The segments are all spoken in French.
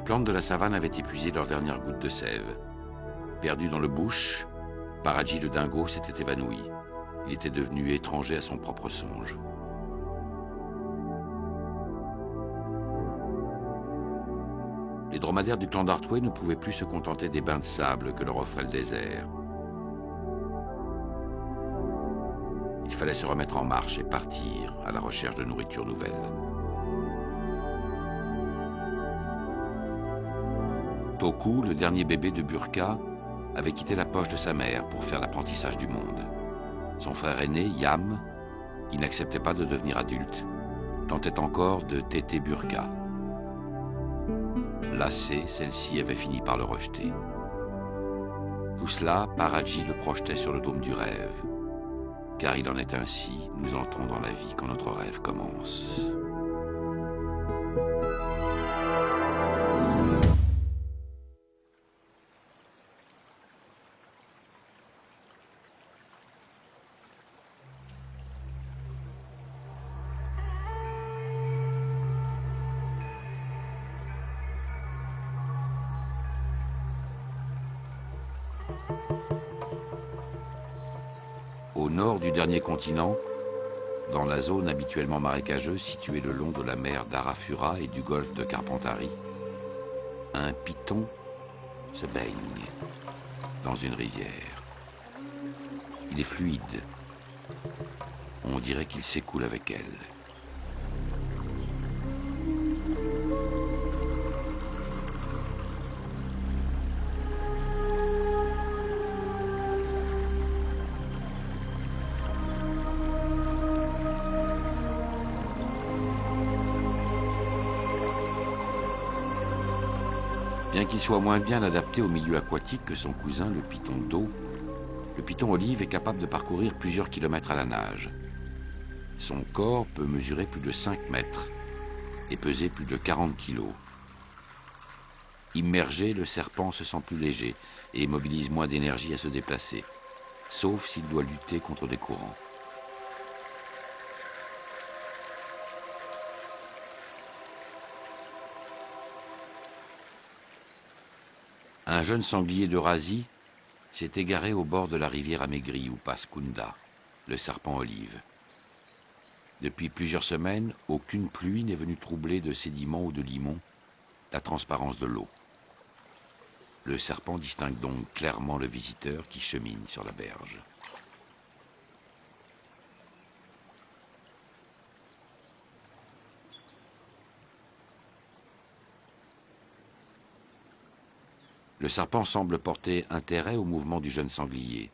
plantes de la savane avaient épuisé leur dernière goutte de sève. Perdu dans le bush, Paraji le dingo s'était évanoui. Il était devenu étranger à son propre songe. Les dromadaires du clan d'Artway ne pouvaient plus se contenter des bains de sable que leur offrait le désert. Il fallait se remettre en marche et partir à la recherche de nourriture nouvelle. Toku, le dernier bébé de Burqa, avait quitté la poche de sa mère pour faire l'apprentissage du monde. Son frère aîné, Yam, qui n'acceptait pas de devenir adulte, tentait encore de téter Burqa. Lassée, celle-ci avait fini par le rejeter. Tout cela, Paraji le projetait sur le dôme du rêve. Car il en est ainsi, nous entrons dans la vie quand notre rêve commence. Au nord du dernier continent, dans la zone habituellement marécageuse située le long de la mer d'Arafura et du golfe de Carpentarie, un python se baigne dans une rivière. Il est fluide. On dirait qu'il s'écoule avec elle. Bien qu'il soit moins bien adapté au milieu aquatique que son cousin, le python d'eau, le python olive est capable de parcourir plusieurs kilomètres à la nage. Son corps peut mesurer plus de 5 mètres et peser plus de 40 kilos. Immergé, le serpent se sent plus léger et mobilise moins d'énergie à se déplacer, sauf s'il doit lutter contre des courants. Un jeune sanglier d'Eurasie s'est égaré au bord de la rivière amaigrie où passe Kunda, le serpent olive. Depuis plusieurs semaines, aucune pluie n'est venue troubler de sédiments ou de limon la transparence de l'eau. Le serpent distingue donc clairement le visiteur qui chemine sur la berge. Le serpent semble porter intérêt au mouvement du jeune sanglier.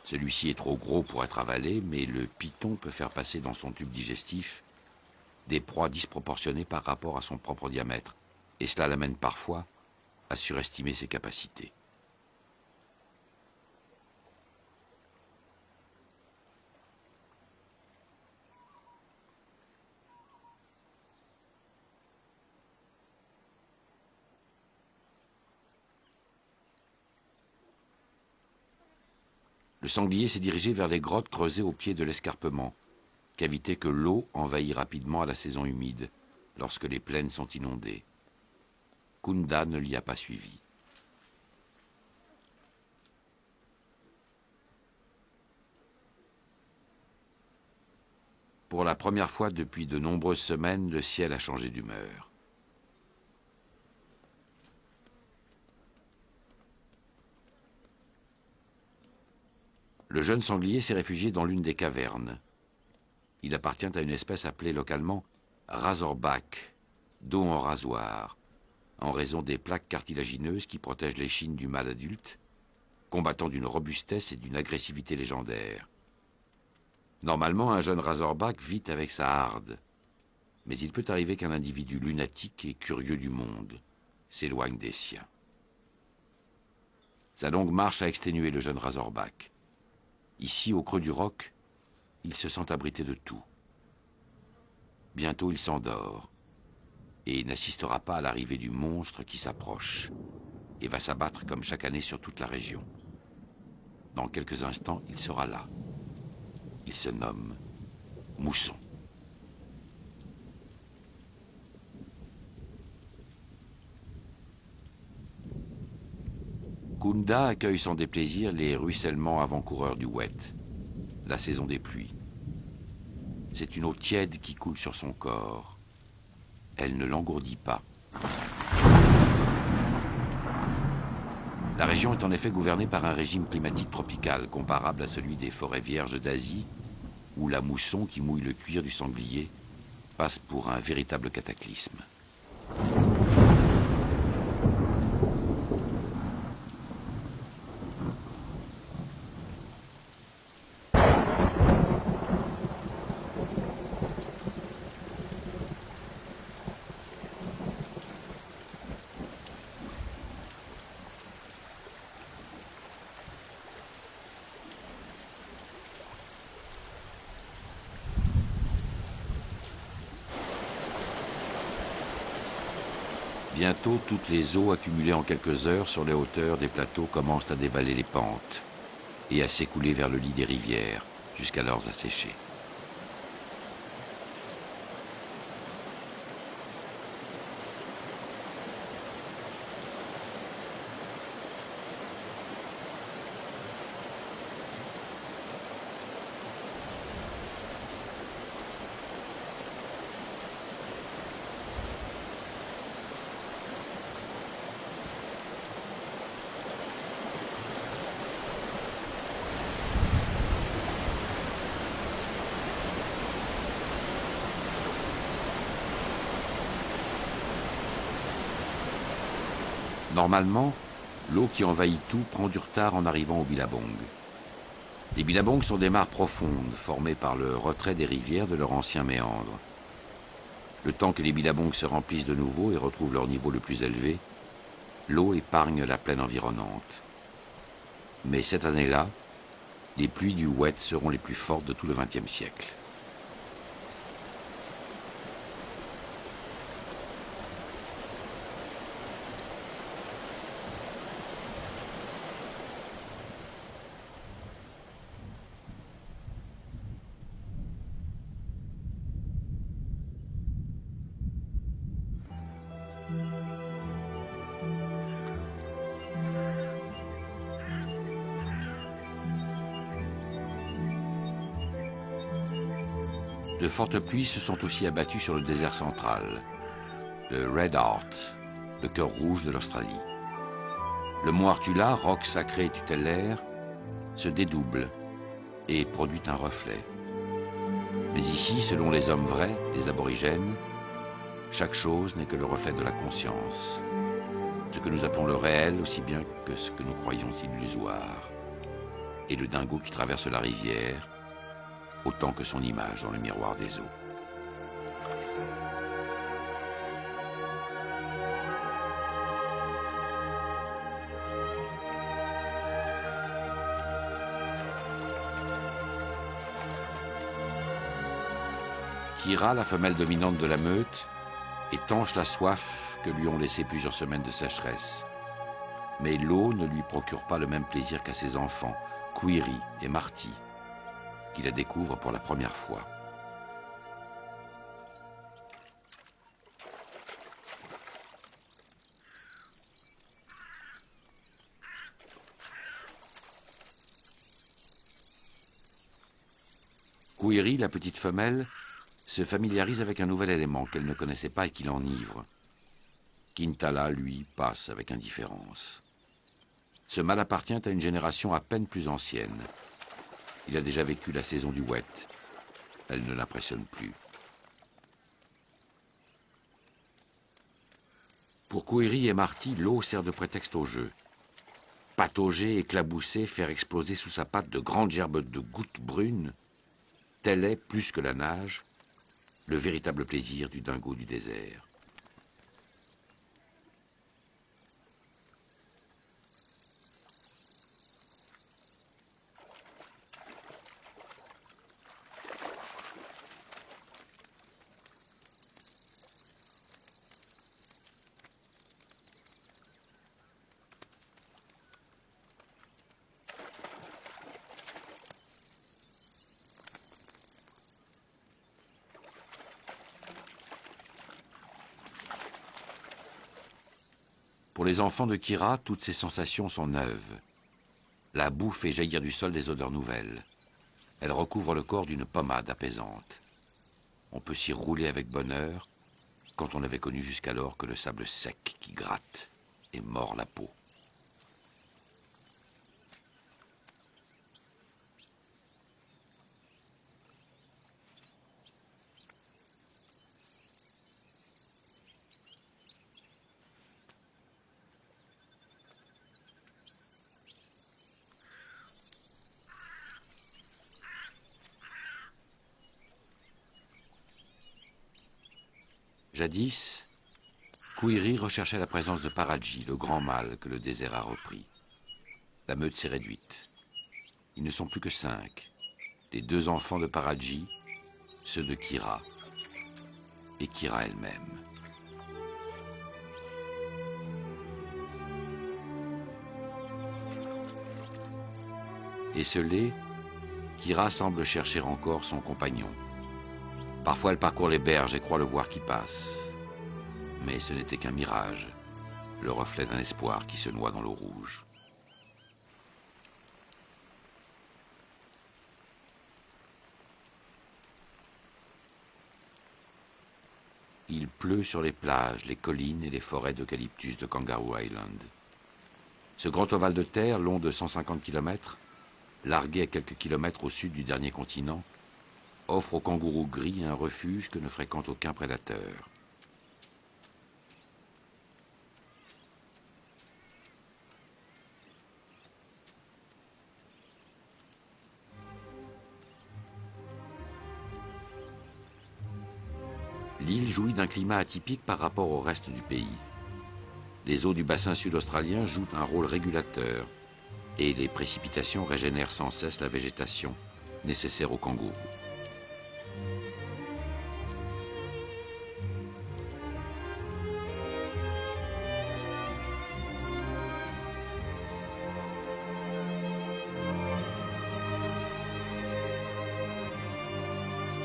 Celui-ci est trop gros pour être avalé, mais le python peut faire passer dans son tube digestif des proies disproportionnées par rapport à son propre diamètre, et cela l'amène parfois à surestimer ses capacités. Le sanglier s'est dirigé vers les grottes creusées au pied de l'escarpement, cavité que l'eau envahit rapidement à la saison humide, lorsque les plaines sont inondées. Kunda ne l'y a pas suivi. Pour la première fois depuis de nombreuses semaines, le ciel a changé d'humeur. Le jeune sanglier s'est réfugié dans l'une des cavernes. Il appartient à une espèce appelée localement razorback, dos en rasoir, en raison des plaques cartilagineuses qui protègent l'échine du mâle adulte, combattant d'une robustesse et d'une agressivité légendaires. Normalement, un jeune razorback vit avec sa harde, mais il peut arriver qu'un individu lunatique et curieux du monde s'éloigne des siens. Sa longue marche a exténué le jeune razorback. Ici, au creux du roc, il se sent abrité de tout. Bientôt, il s'endort et n'assistera pas à l'arrivée du monstre qui s'approche et va s'abattre comme chaque année sur toute la région. Dans quelques instants, il sera là. Il se nomme Mousson. Kunda accueille sans déplaisir les ruissellements avant-coureurs du Wet, la saison des pluies. C'est une eau tiède qui coule sur son corps. Elle ne l'engourdit pas. La région est en effet gouvernée par un régime climatique tropical, comparable à celui des forêts vierges d'Asie, où la mousson qui mouille le cuir du sanglier passe pour un véritable cataclysme. Bientôt, toutes les eaux accumulées en quelques heures sur les hauteurs des plateaux commencent à dévaler les pentes et à s'écouler vers le lit des rivières, jusqu'alors asséchées. Normalement, l'eau qui envahit tout prend du retard en arrivant au Billabong. Les Billabongs sont des mares profondes, formées par le retrait des rivières de leur ancien méandre. Le temps que les Billabongs se remplissent de nouveau et retrouvent leur niveau le plus élevé, l'eau épargne la plaine environnante. Mais cette année-là, les pluies du Wet seront les plus fortes de tout le XXe siècle. De fortes pluies se sont aussi abattues sur le désert central, le Red Heart, le cœur rouge de l'Australie. Le mont Artula, roc sacré et tutélaire, se dédouble et produit un reflet. Mais ici, selon les hommes vrais, les aborigènes, chaque chose n'est que le reflet de la conscience. Ce que nous appelons le réel aussi bien que ce que nous croyons illusoire. Et le dingo qui traverse la rivière, autant que son image dans le miroir des eaux. Kira, la femelle dominante de la meute, étanche la soif que lui ont laissé plusieurs semaines de sécheresse. Mais l'eau ne lui procure pas le même plaisir qu'à ses enfants, Query et Marty, qui la découvrent pour la première fois. Query, la petite femelle, se familiarise avec un nouvel élément qu'elle ne connaissait pas et qui l'enivre. Kintala, lui, passe avec indifférence. Ce mâle appartient à une génération à peine plus ancienne. Il a déjà vécu la saison du Wet. Elle ne l'impressionne plus. Pour Query et Marty, l'eau sert de prétexte au jeu. Patauger, éclabousser, faire exploser sous sa patte de grandes gerbes de gouttes brunes, tel est, plus que la nage, le véritable plaisir du dingo du désert. Pour les enfants de Kira, toutes ces sensations sont neuves. La boue fait jaillir du sol des odeurs nouvelles. Elle recouvre le corps d'une pommade apaisante. On peut s'y rouler avec bonheur, quand on n'avait connu jusqu'alors que le sable sec qui gratte et mord la peau. Jadis, Kouiri recherchait la présence de Paraji, le grand mâle que le désert a repris. La meute s'est réduite. Ils ne sont plus que 5. Les 2 enfants de Paraji, ceux de Kira et Kira elle-même. Esselée, Kira semble chercher encore son compagnon. Parfois elle parcourt les berges et croit le voir qui passe. Mais ce n'était qu'un mirage, le reflet d'un espoir qui se noie dans l'eau rouge. Il pleut sur les plages, les collines et les forêts d'eucalyptus de Kangaroo Island. Ce grand ovale de terre, long de 150 km, largué à quelques kilomètres au sud du dernier continent, offre aux kangourous gris un refuge que ne fréquente aucun prédateur. L'île jouit d'un climat atypique par rapport au reste du pays. Les eaux du bassin sud-australien jouent un rôle régulateur et les précipitations régénèrent sans cesse la végétation nécessaire aux kangourous.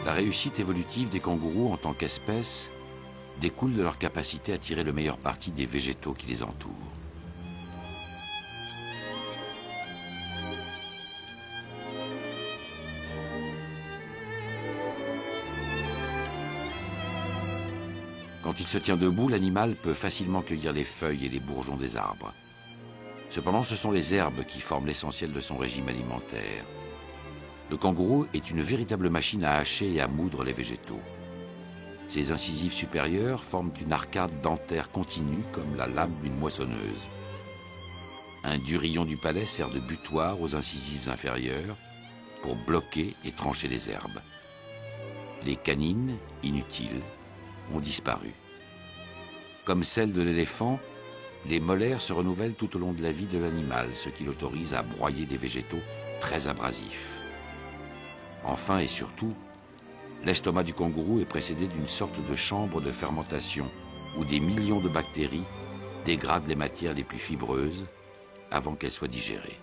La réussite évolutive des kangourous en tant qu'espèce découle de leur capacité à tirer le meilleur parti des végétaux qui les entourent. Quand il se tient debout, l'animal peut facilement cueillir les feuilles et les bourgeons des arbres. Cependant, ce sont les herbes qui forment l'essentiel de son régime alimentaire. Le kangourou est une véritable machine à hacher et à moudre les végétaux. Ses incisives supérieures forment une arcade dentaire continue comme la lame d'une moissonneuse. Un durillon du palais sert de butoir aux incisives inférieures pour bloquer et trancher les herbes. Les canines, inutiles, ont disparu. Comme celles de l'éléphant, les molaires se renouvellent tout au long de la vie de l'animal, ce qui l'autorise à broyer des végétaux très abrasifs. Enfin et surtout, l'estomac du kangourou est précédé d'une sorte de chambre de fermentation où des millions de bactéries dégradent les matières les plus fibreuses avant qu'elles soient digérées.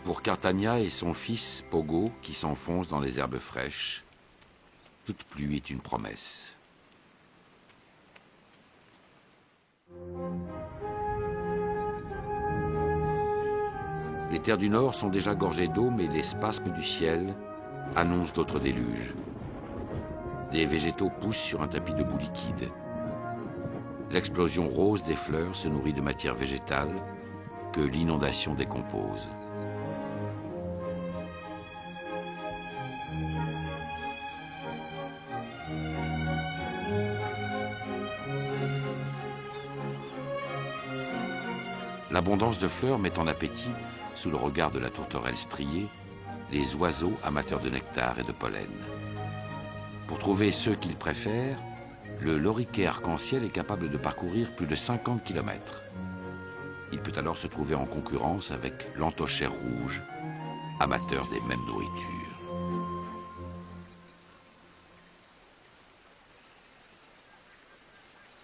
Pour Cartania et son fils Pogo qui s'enfoncent dans les herbes fraîches, toute pluie est une promesse. Les terres du Nord sont déjà gorgées d'eau, mais les spasmes du ciel annoncent d'autres déluges. Des végétaux poussent sur un tapis de boue liquide. L'explosion rose des fleurs se nourrit de matière végétale que l'inondation décompose. L'abondance de fleurs met en appétit, sous le regard de la tourterelle striée, les oiseaux amateurs de nectar et de pollen. Pour trouver ceux qu'ils préfèrent, le loriquet arc-en-ciel est capable de parcourir plus de 50 km. Il peut alors se trouver en concurrence avec l'entochère rouge, amateur des mêmes nourritures.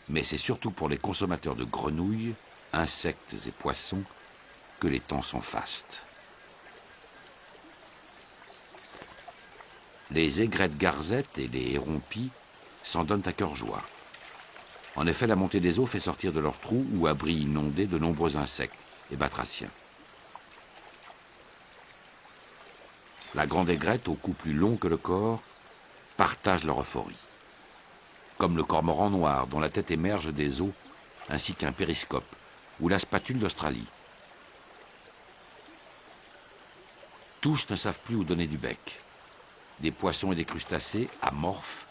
Mais c'est surtout pour les consommateurs de grenouilles, insectes et poissons que les temps sont fastes. Les aigrettes garzettes et les hérons-pies s'en donnent à cœur joie. En effet, la montée des eaux fait sortir de leurs trous ou abris inondés de nombreux insectes et batraciens. La grande aigrette, au cou plus long que le corps, partage leur euphorie. Comme le cormoran noir dont la tête émerge des eaux, ainsi qu'un périscope, ou la spatule d'Australie. Tous ne savent plus où donner du bec. Des poissons et des crustacés, amorphes,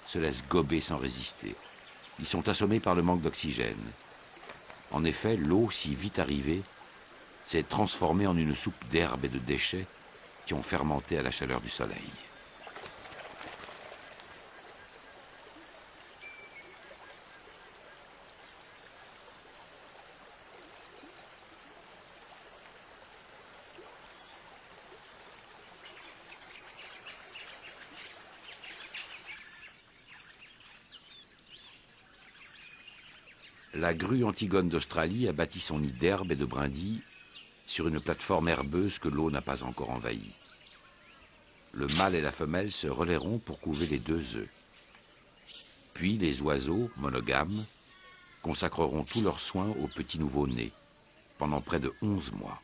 se laissent gober sans résister. Ils sont assommés par le manque d'oxygène. En effet, l'eau, si vite arrivée, s'est transformée en une soupe d'herbes et de déchets qui ont fermenté à la chaleur du soleil. La grue Antigone d'Australie a bâti son nid d'herbes et de brindilles sur une plateforme herbeuse que l'eau n'a pas encore envahie. Le mâle et la femelle se relaieront pour couver les 2 œufs. Puis les oiseaux, monogames, consacreront tous leurs soins aux petits nouveau-nés, pendant près de 11 mois.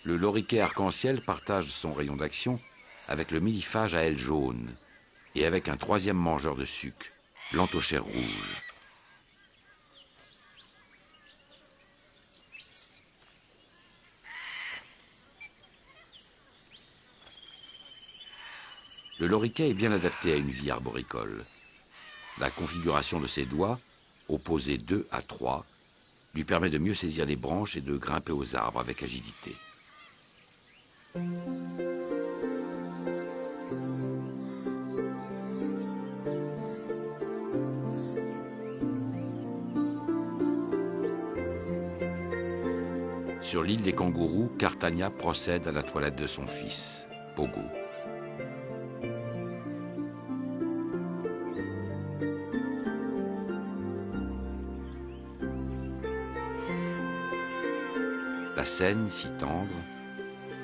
Le loriquet arc-en-ciel partage son rayon d'action avec le millifage à ailes jaunes et avec un 3e mangeur de sucre, l'entochère rouge. Le loriquet est bien adapté à une vie arboricole. La configuration de ses doigts, opposés 2 à 3, lui permet de mieux saisir les branches et de grimper aux arbres avec agilité. Sur l'île des kangourous, Cartagna procède à la toilette de son fils, Pogo. La scène, si tendre,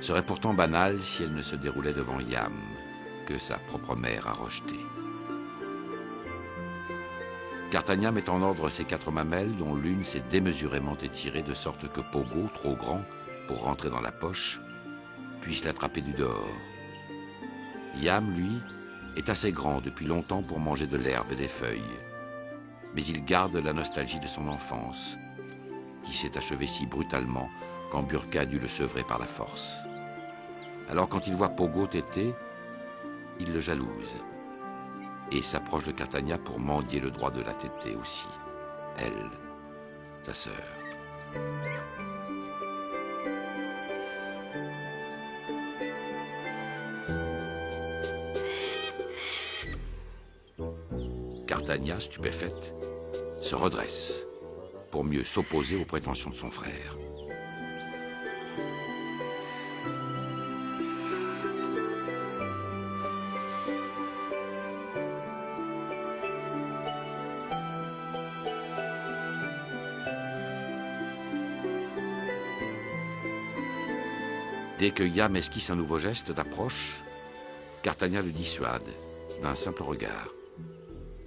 serait pourtant banale si elle ne se déroulait devant Yam, que sa propre mère a rejeté. Cartagna met en ordre ses 4 mamelles, dont l'une s'est démesurément étirée de sorte que Pogo, trop grand pour rentrer dans la poche, puisse l'attraper du dehors. Yam, lui, est assez grand depuis longtemps pour manger de l'herbe et des feuilles, mais il garde la nostalgie de son enfance, qui s'est achevée si brutalement quand Burqa a dû le sevrer par la force. Alors quand il voit Pogo téter, il le jalouse et s'approche de Cartagna pour mendier le droit de la téter aussi, elle, sa sœur. Cartagna, stupéfaite, se redresse pour mieux s'opposer aux prétentions de son frère. Dès que Yam esquisse un nouveau geste d'approche, Cartagna le dissuade d'un simple regard,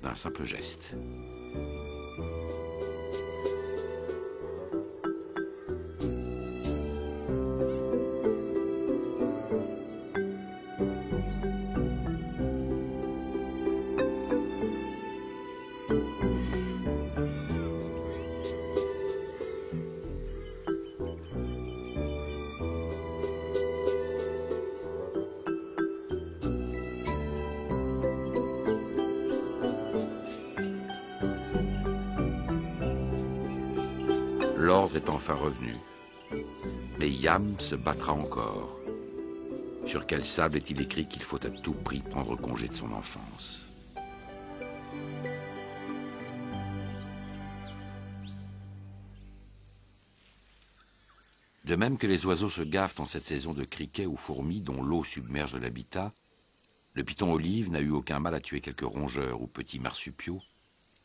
d'un simple geste. L'ordre est enfin revenu, mais Yam se battra encore. Sur quel sable est-il écrit qu'il faut à tout prix prendre congé de son enfance? De même que les oiseaux se gavent en cette saison de criquets ou fourmis dont l'eau submerge l'habitat, Le python olive n'a eu aucun mal à tuer quelques rongeurs ou petits marsupiaux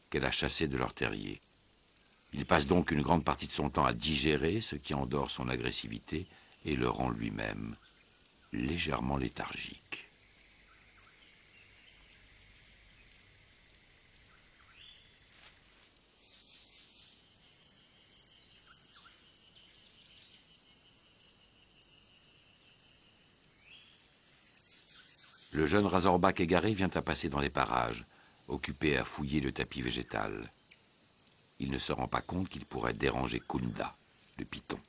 qu'elle a chassés de leur terrier. Il passe donc une grande partie de son temps à digérer, ce qui endort son agressivité et le rend lui-même légèrement léthargique. Le jeune Razorback égaré vient à passer dans les parages, occupé à fouiller le tapis végétal. Il ne se rend pas compte qu'il pourrait déranger Kunda, le python.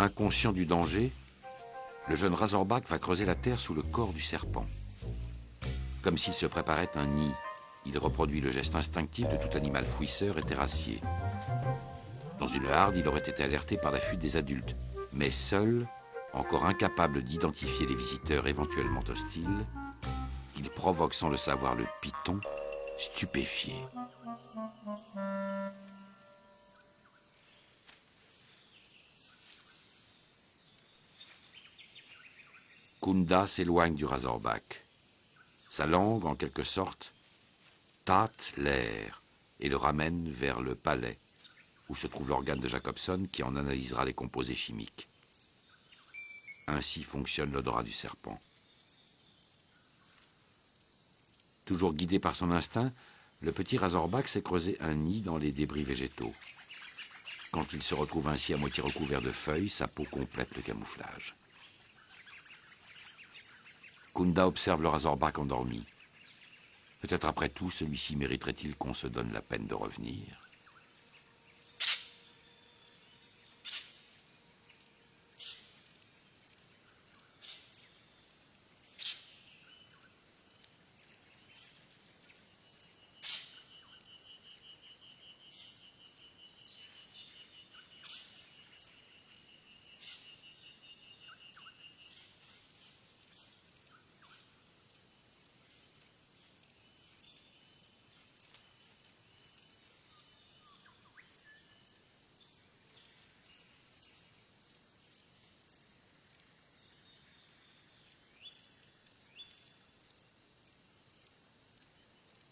Inconscient du danger, le jeune Razorback va creuser la terre sous le corps du serpent. Comme s'il se préparait un nid, il reproduit le geste instinctif de tout animal fouisseur et terrassier. Dans une harde, il aurait été alerté par la fuite des adultes, mais seul, encore incapable d'identifier les visiteurs éventuellement hostiles, il provoque sans le savoir le python, stupéfié. Kunda s'éloigne du Razorback. Sa langue, en quelque sorte, tâte l'air et le ramène vers le palais, où se trouve l'organe de Jacobson qui en analysera les composés chimiques. Ainsi fonctionne l'odorat du serpent. Toujours guidé par son instinct, le petit Razorback s'est creusé un nid dans les débris végétaux. Quand il se retrouve ainsi à moitié recouvert de feuilles, sa peau complète le camouflage. Kunda observe le Razorback endormi. Peut-être après tout, celui-ci mériterait-il qu'on se donne la peine de revenir.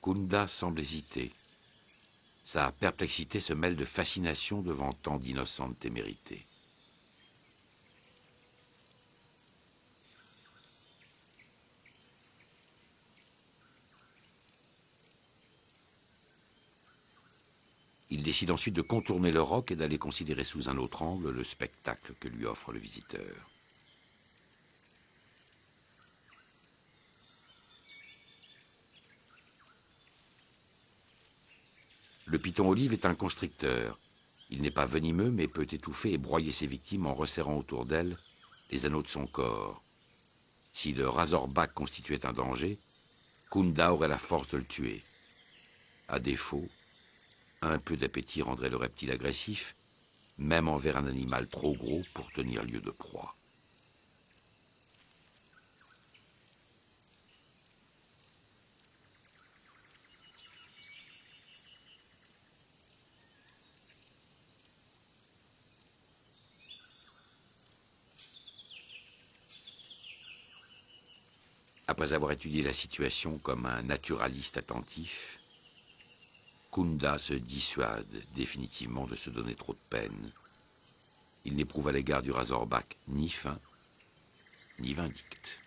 Kunda semble hésiter. Sa perplexité se mêle de fascination devant tant d'innocente témérité. Il décide ensuite de contourner le roc et d'aller considérer sous un autre angle le spectacle que lui offre le visiteur. Le python olive est un constricteur. Il n'est pas venimeux, mais peut étouffer et broyer ses victimes en resserrant autour d'elles les anneaux de son corps. Si le Razorback constituait un danger, Kunda aurait la force de le tuer. À défaut, un peu d'appétit rendrait le reptile agressif, même envers un animal trop gros pour tenir lieu de proie. Après avoir étudié la situation comme un naturaliste attentif, Kunda se dissuade définitivement de se donner trop de peine. Il n'éprouve à l'égard du Razorback ni faim, ni vindicte.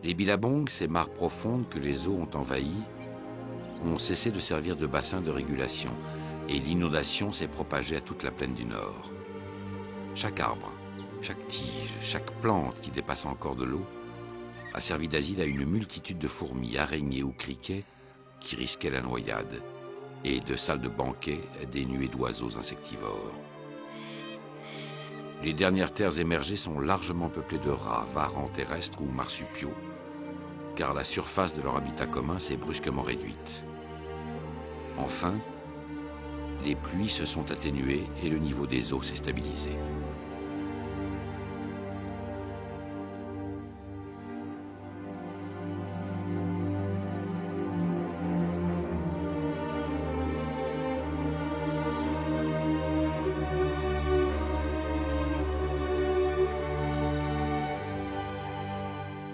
Les billabongs, ces mares profondes que les eaux ont envahies, ont cessé de servir de bassin de régulation et l'inondation s'est propagée à toute la plaine du Nord. Chaque arbre, chaque tige, chaque plante qui dépasse encore de l'eau a servi d'asile à une multitude de fourmis, araignées ou criquets qui risquaient la noyade et de salles de banquet à des nuées d'oiseaux insectivores. Les dernières terres émergées sont largement peuplées de rats, varans terrestres ou marsupiaux, car la surface de leur habitat commun s'est brusquement réduite. Enfin, les pluies se sont atténuées et le niveau des eaux s'est stabilisé.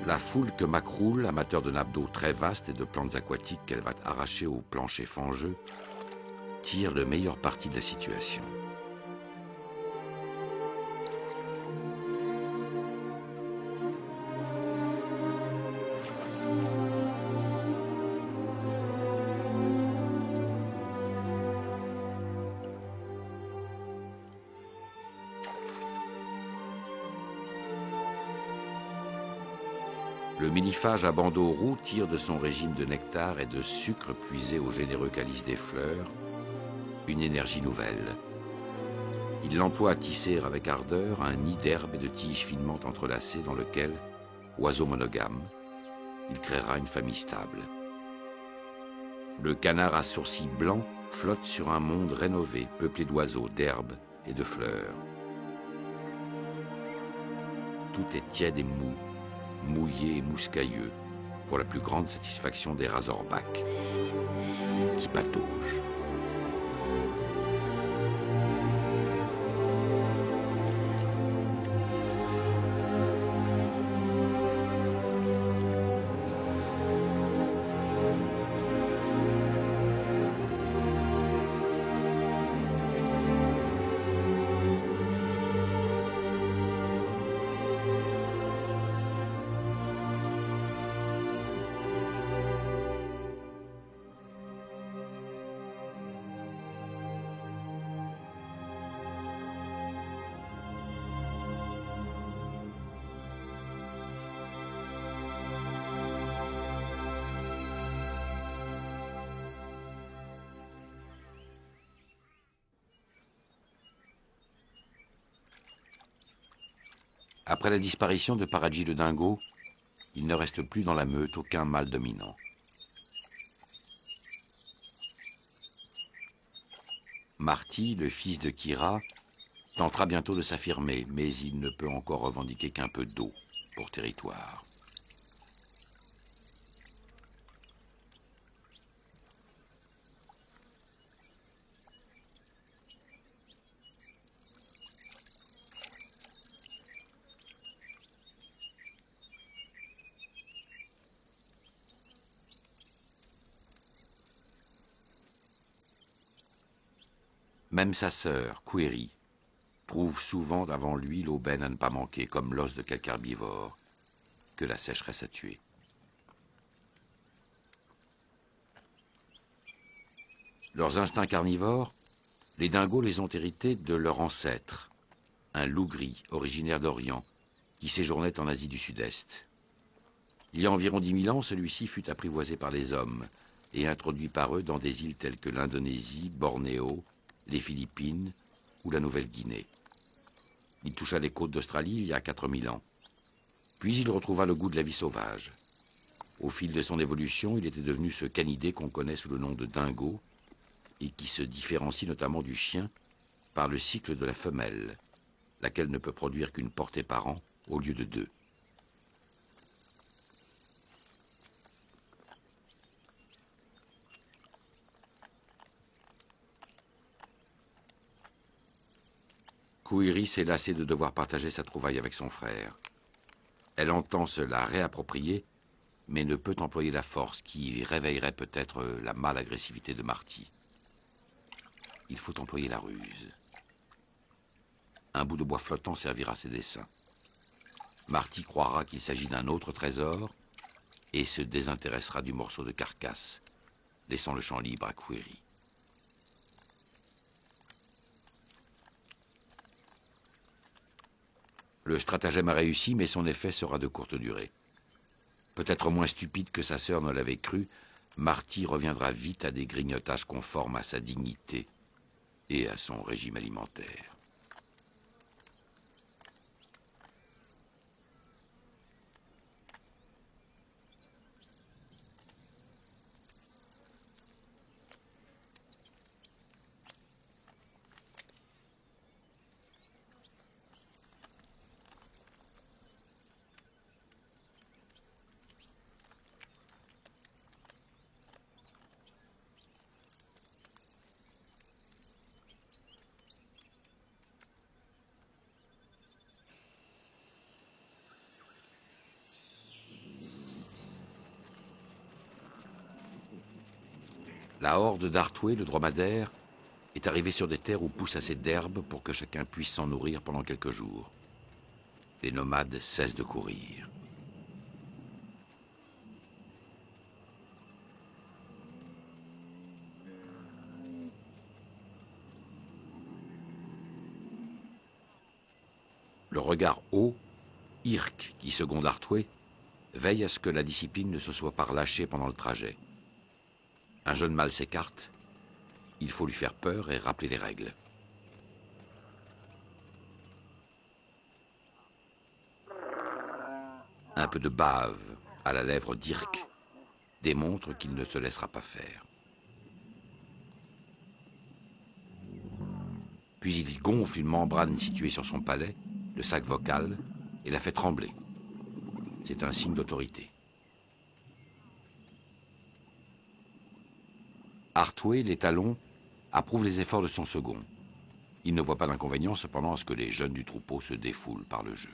La foule que Macroul, amateur de nappes d'eau très vastes et de plantes aquatiques qu'elle va arracher au plancher fangeux, tire le meilleur parti de la situation. Le miniphage à bandeau roux tire de son régime de nectar et de sucre puisé au généreux calice des fleurs une énergie nouvelle. Il l'emploie à tisser avec ardeur un nid d'herbes et de tiges finement entrelacées dans lequel, oiseau monogame, il créera une famille stable. Le canard à sourcils blancs flotte sur un monde rénové, peuplé d'oiseaux, d'herbes et de fleurs. Tout est tiède et mou, mouillé et mouscailleux, pour la plus grande satisfaction des razorbacks, qui pataugent. Après la disparition de Paradji le dingo, il ne reste plus dans la meute aucun mâle dominant. Marty, le fils de Kira, tentera bientôt de s'affirmer, mais il ne peut encore revendiquer qu'un peu d'eau pour territoire. Même sa sœur, Query, trouve souvent avant lui l'aubaine à ne pas manquer, comme l'os de quelque herbivore que la sécheresse a tué. Leurs instincts carnivores, les dingos les ont hérités de leur ancêtre, un loup gris originaire d'Orient, qui séjournait en Asie du Sud-Est. Il y a environ 10 000 ans, celui-ci fut apprivoisé par les hommes et introduit par eux dans des îles telles que l'Indonésie, Bornéo, les Philippines ou la Nouvelle-Guinée. Il toucha les côtes d'Australie il y a 4000 ans. Puis il retrouva le goût de la vie sauvage. Au fil de son évolution, il était devenu ce canidé qu'on connaît sous le nom de dingo et qui se différencie notamment du chien par le cycle de la femelle, laquelle ne peut produire qu'une portée par an au lieu de 2. Query s'est lassée de devoir partager sa trouvaille avec son frère. Elle entend se la réapproprier, mais ne peut employer la force qui réveillerait peut-être la mâle agressivité de Marty. Il faut employer la ruse. Un bout de bois flottant servira à ses desseins. Marty croira qu'il s'agit d'un autre trésor et se désintéressera du morceau de carcasse, laissant le champ libre à Query. Le stratagème a réussi, mais son effet sera de courte durée. Peut-être moins stupide que sa sœur ne l'avait cru, Marty reviendra vite à des grignotages conformes à sa dignité et à son régime alimentaire. La horde d'Artway, le dromadaire, est arrivée sur des terres où poussent assez d'herbe pour que chacun puisse s'en nourrir pendant quelques jours. Les nomades cessent de courir. Le regard haut, Irk, qui seconde Artway, veille à ce que la discipline ne se soit pas relâchée pendant le trajet. Un jeune mâle s'écarte, il faut lui faire peur et rappeler les règles. Un peu de bave à la lèvre d'Irk démontre qu'il ne se laissera pas faire. Puis il gonfle une membrane située sur son palais, le sac vocal, et la fait trembler. C'est un signe d'autorité. Artway, les talons, approuve les efforts de son second. Il ne voit pas d'inconvénient cependant à ce que les jeunes du troupeau se défoulent par le jeu.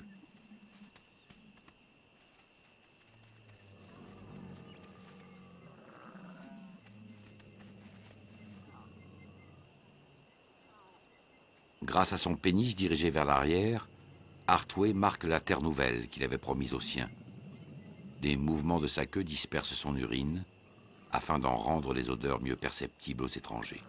Grâce à son pénis dirigé vers l'arrière, Artway marque la terre nouvelle qu'il avait promise aux siens. Les mouvements de sa queue dispersent son urine, afin d'en rendre les odeurs mieux perceptibles aux étrangers.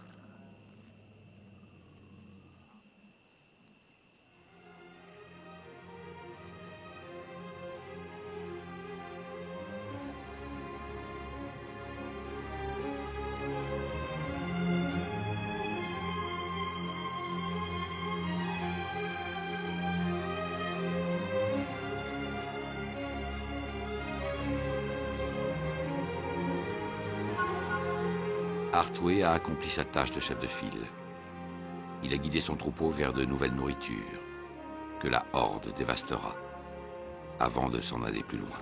Artway a accompli sa tâche de chef de file. Il a guidé son troupeau vers de nouvelles nourritures, que la horde dévastera, avant de s'en aller plus loin.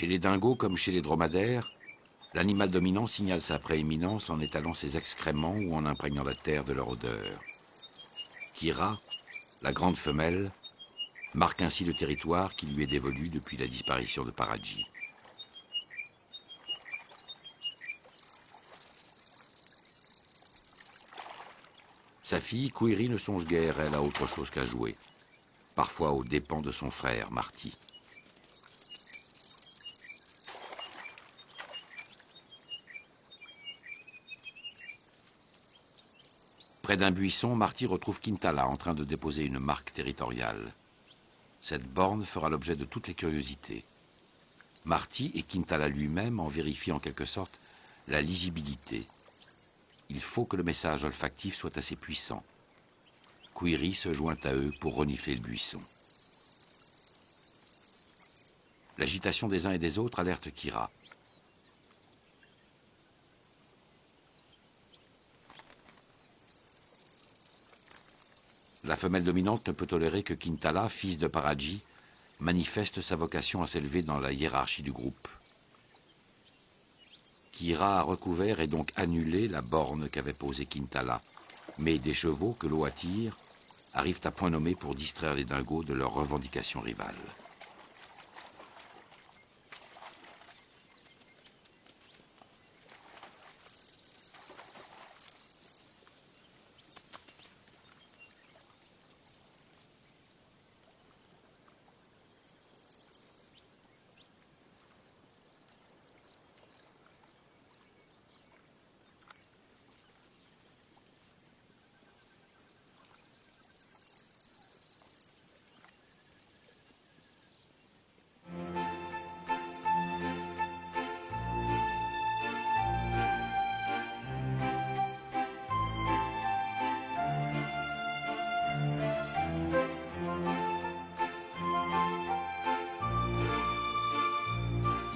Chez les dingos comme chez les dromadaires, l'animal dominant signale sa prééminence en étalant ses excréments ou en imprégnant la terre de leur odeur. Kira, la grande femelle, marque ainsi le territoire qui lui est dévolu depuis la disparition de Paraji. Sa fille, Query, ne songe guère, elle, à autre chose qu'à jouer, parfois aux dépens de son frère, Marty. Près d'un buisson, Marty retrouve Kintala en train de déposer une marque territoriale. Cette borne fera l'objet de toutes les curiosités. Marty et Kintala lui-même en vérifient en quelque sorte la lisibilité. Il faut que le message olfactif soit assez puissant. Query se joint à eux pour renifler le buisson. L'agitation des uns et des autres alerte Kira. La femelle dominante ne peut tolérer que Quintala, fils de Paraji, manifeste sa vocation à s'élever dans la hiérarchie du groupe. Kira a recouvert et donc annulé la borne qu'avait posée Quintala, mais des chevaux que l'eau attire arrivent à point nommé pour distraire les dingos de leurs revendications rivales.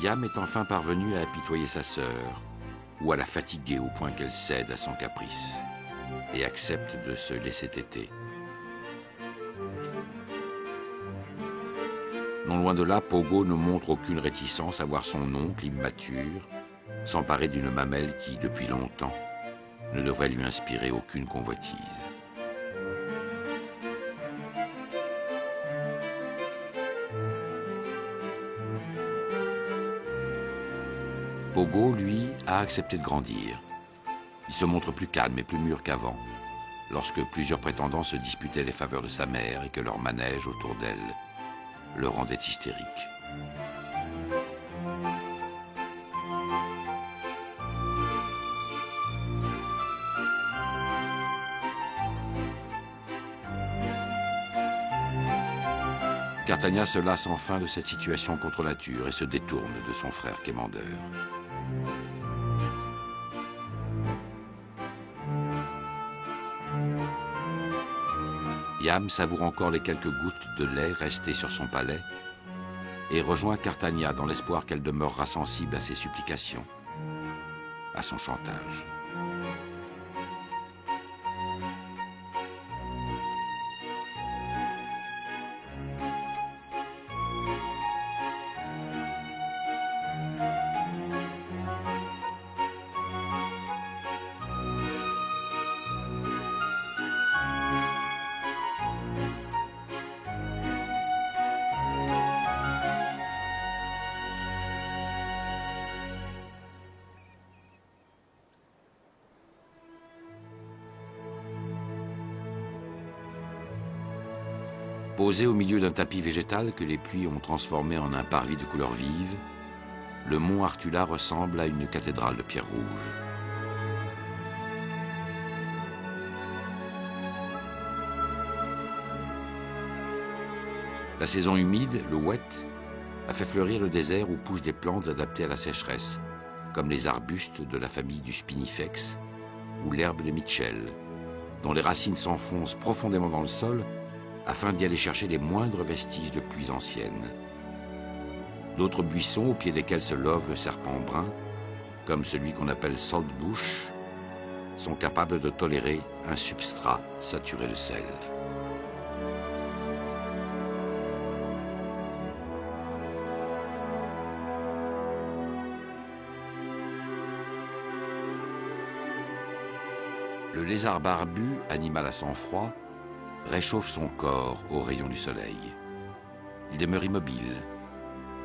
Yam est enfin parvenue à apitoyer sa sœur, ou à la fatiguer au point qu'elle cède à son caprice et accepte de se laisser téter. Non loin de là, Pogo ne montre aucune réticence à voir son oncle immature s'emparer d'une mamelle qui, depuis longtemps, ne devrait lui inspirer aucune convoitise. Pogo, lui, a accepté de grandir. Il se montre plus calme et plus mûr qu'avant, lorsque plusieurs prétendants se disputaient les faveurs de sa mère et que leur manège autour d'elle le rendait hystérique. Cartagna se lasse enfin de cette situation contre nature et se détourne de son frère quémandeur. Yam savoure encore les quelques gouttes de lait restées sur son palais et rejoint Cartagna dans l'espoir qu'elle demeurera sensible à ses supplications, à son chantage. Posé au milieu d'un tapis végétal que les pluies ont transformé en un parvis de couleurs vives, le mont Artula ressemble à une cathédrale de pierre rouge. La saison humide, le wet, a fait fleurir le désert où poussent des plantes adaptées à la sécheresse, comme les arbustes de la famille du spinifex ou l'herbe de Mitchell, dont les racines s'enfoncent profondément dans le sol afin d'y aller chercher les moindres vestiges de pluies anciennes. D'autres buissons, au pied desquels se love le serpent brun, comme celui qu'on appelle saltbush, sont capables de tolérer un substrat saturé de sel. Le lézard barbu, animal à sang froid, réchauffe son corps aux rayons du soleil. Il demeure immobile,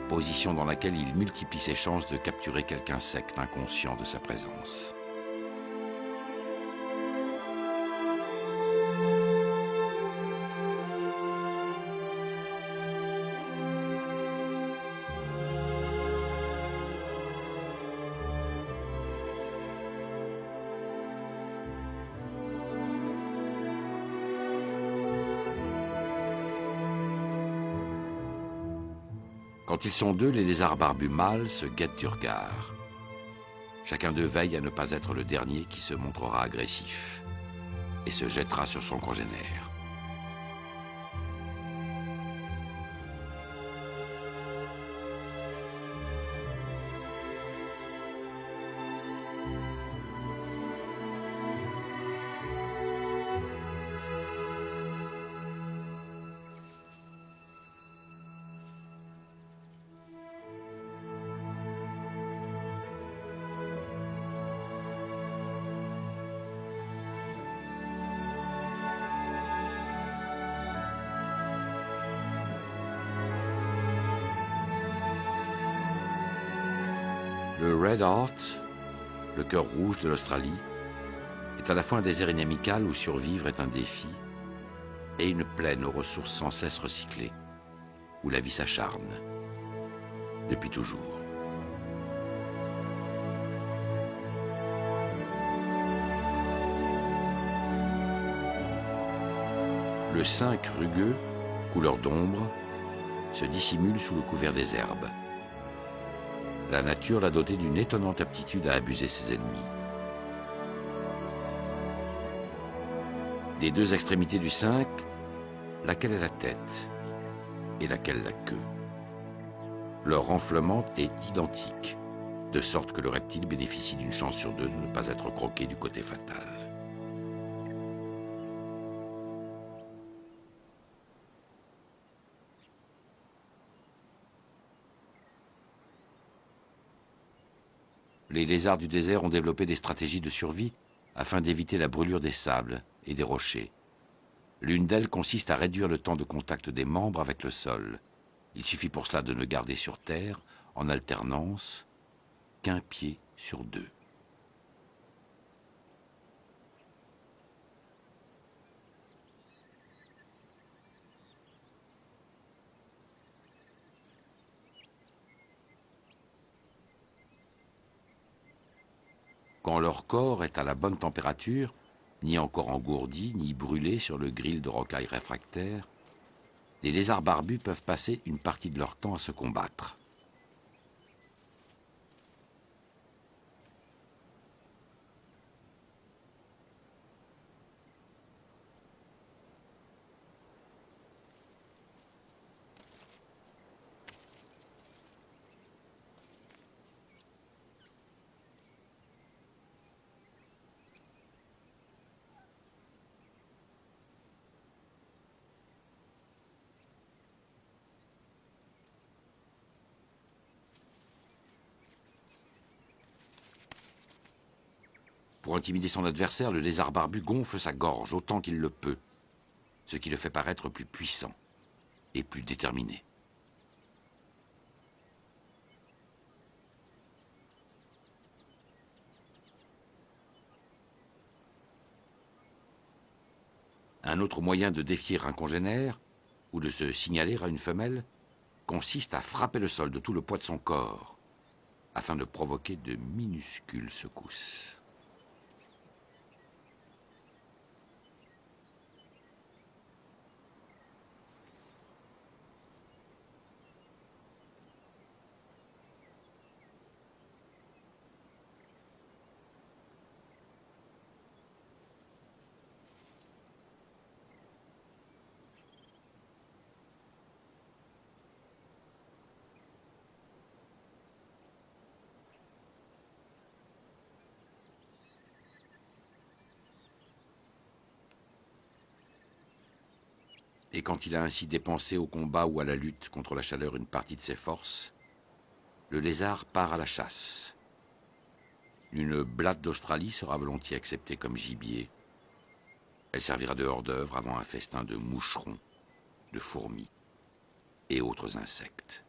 position dans laquelle il multiplie ses chances de capturer quelque insecte inconscient de sa présence. Quand ils sont deux, les lézards barbus mâles se guettent du regard. Chacun d'eux veille à ne pas être le dernier qui se montrera agressif et se jettera sur son congénère. Red Heart, le cœur rouge de l'Australie, est à la fois un désert inamical où survivre est un défi et une plaine aux ressources sans cesse recyclées, où la vie s'acharne, depuis toujours. Le cinq rugueux, couleur d'ombre, se dissimule sous le couvert des herbes. La nature l'a doté d'une étonnante aptitude à abuser ses ennemis. Des deux extrémités du cinq, laquelle est la tête et laquelle la queue? Leur renflement est identique, de sorte que le reptile bénéficie d'une chance sur deux de ne pas être croqué du côté fatal. Les lézards du désert ont développé des stratégies de survie afin d'éviter la brûlure des sables et des rochers. L'une d'elles consiste à réduire le temps de contact des membres avec le sol. Il suffit pour cela de ne garder sur terre, en alternance, qu'un pied sur deux. Quand leur corps est à la bonne température, ni encore engourdi, ni brûlé sur le grill de rocailles réfractaires, les lézards barbus peuvent passer une partie de leur temps à se combattre. Pour intimider son adversaire, le lézard barbu gonfle sa gorge autant qu'il le peut, ce qui le fait paraître plus puissant et plus déterminé. Un autre moyen de défier un congénère, ou de se signaler à une femelle, consiste à frapper le sol de tout le poids de son corps, afin de provoquer de minuscules secousses. Et quand il a ainsi dépensé au combat ou à la lutte contre la chaleur une partie de ses forces, le lézard part à la chasse. Une blatte d'Australie sera volontiers acceptée comme gibier. Elle servira de hors-d'œuvre avant un festin de moucherons, de fourmis et autres insectes.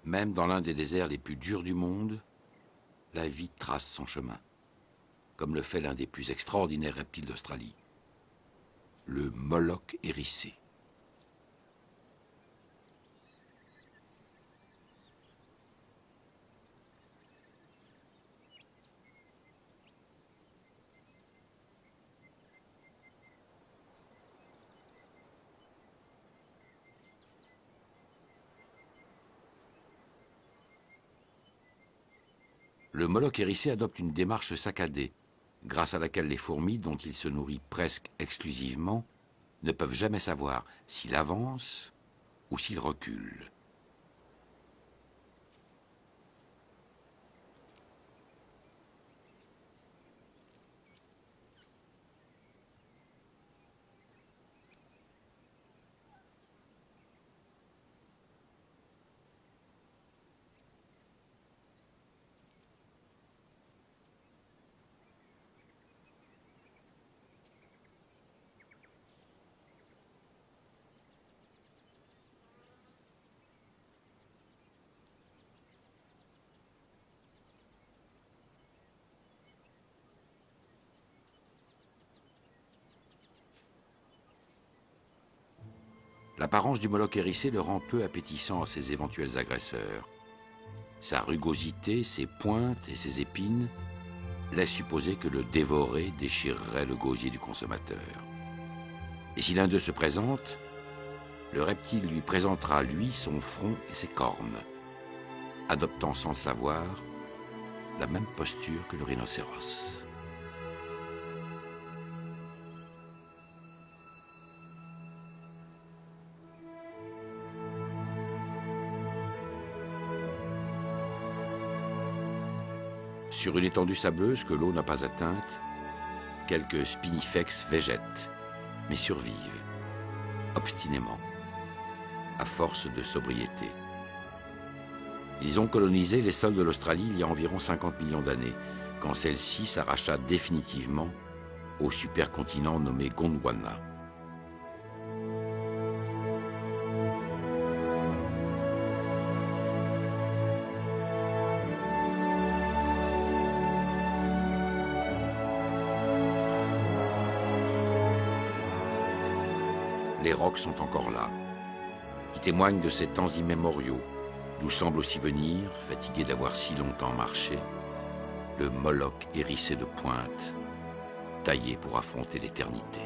Même dans l'un des déserts les plus durs du monde, la vie trace son chemin, comme le fait l'un des plus extraordinaires reptiles d'Australie, le Moloch hérissé. Le Moloch hérissé adopte une démarche saccadée, grâce à laquelle les fourmis, dont il se nourrit presque exclusivement, ne peuvent jamais savoir s'il avance ou s'il recule. L'apparence du Moloch hérissé le rend peu appétissant à ses éventuels agresseurs. Sa rugosité, ses pointes et ses épines laissent supposer que le dévoré déchirerait le gosier du consommateur. Et si l'un d'eux se présente, le reptile lui présentera, lui, son front et ses cornes, adoptant sans le savoir la même posture que le rhinocéros. Sur une étendue sableuse que l'eau n'a pas atteinte, quelques spinifex végètent, mais survivent, obstinément, à force de sobriété. Ils ont colonisé les sols de l'Australie il y a environ 50 millions d'années, quand celle-ci s'arracha définitivement au supercontinent nommé Gondwana. Les rocs sont encore là, qui témoignent de ces temps immémoriaux, d'où semble aussi venir, fatigué d'avoir si longtemps marché, le Moloch hérissé de pointes, taillé pour affronter l'éternité.